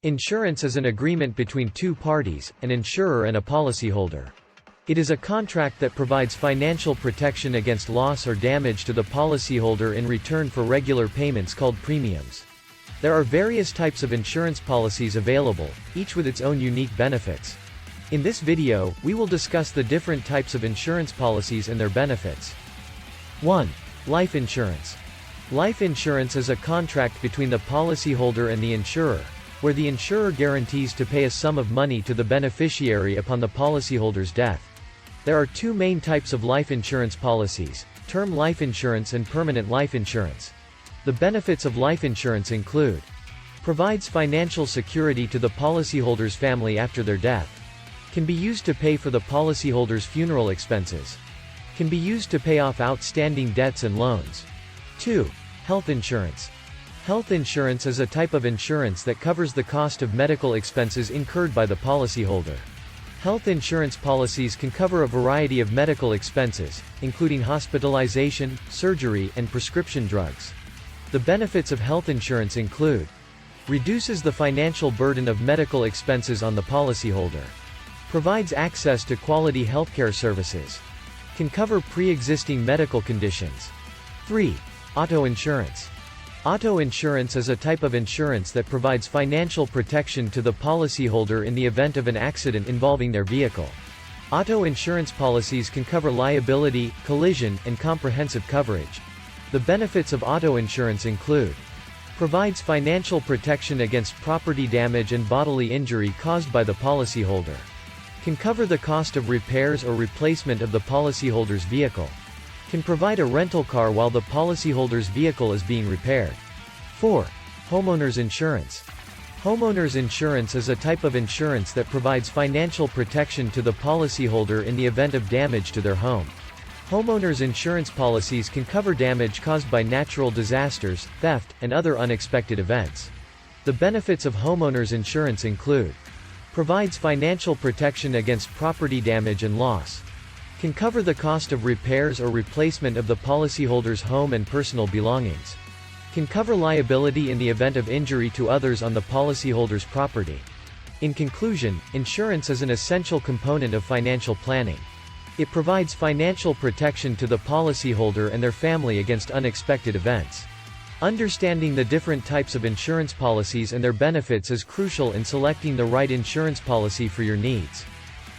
Insurance is an agreement between two parties, an insurer and a policyholder. It is a contract that provides financial protection against loss or damage to the policyholder in return for regular payments called premiums. There are various types of insurance policies available, each with its own unique benefits. In this video, we will discuss the different types of insurance policies and their benefits. 1. Life insurance. Life insurance is a contract between the policyholder and the insurer, where the insurer guarantees to pay a sum of money to the beneficiary upon the policyholder's death. There are two main types of life insurance policies: term life insurance and permanent life insurance. The benefits of life insurance include: provides financial security to the policyholder's family after their death, can be used to pay for the policyholder's funeral expenses, can be used to pay off outstanding debts and loans. 2. Health insurance. Health insurance is a type of insurance that covers the cost of medical expenses incurred by the policyholder. Health insurance policies can cover a variety of medical expenses, including hospitalization, surgery, and prescription drugs. The benefits of health insurance include: reduces the financial burden of medical expenses on the policyholder, provides access to quality healthcare services, can cover pre-existing medical conditions. 3. Auto insurance. Auto insurance is a type of insurance that provides financial protection to the policyholder in the event of an accident involving their vehicle. Auto insurance policies can cover liability, collision, and comprehensive coverage. The benefits of auto insurance include: provides financial protection against property damage and bodily injury caused by the policyholder, can cover the cost of repairs or replacement of the policyholder's vehicle, can provide a rental car while the policyholder's vehicle is being repaired. 4. Homeowners insurance. Homeowners insurance is a type of insurance that provides financial protection to the policyholder in the event of damage to their home. Homeowners insurance policies can cover damage caused by natural disasters, theft, and other unexpected events. The benefits of homeowners insurance include: provides financial protection against property damage and loss, can cover the cost of repairs or replacement of the policyholder's home and personal belongings, can cover liability in the event of injury to others on the policyholder's property. In conclusion, insurance is an essential component of financial planning. It provides financial protection to the policyholder and their family against unexpected events. Understanding the different types of insurance policies and their benefits is crucial in selecting the right insurance policy for your needs.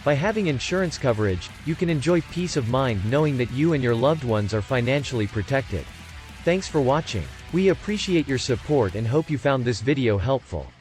By having insurance coverage, you can enjoy peace of mind knowing that you and your loved ones are financially protected. Thanks for watching. We appreciate your support and hope you found this video helpful.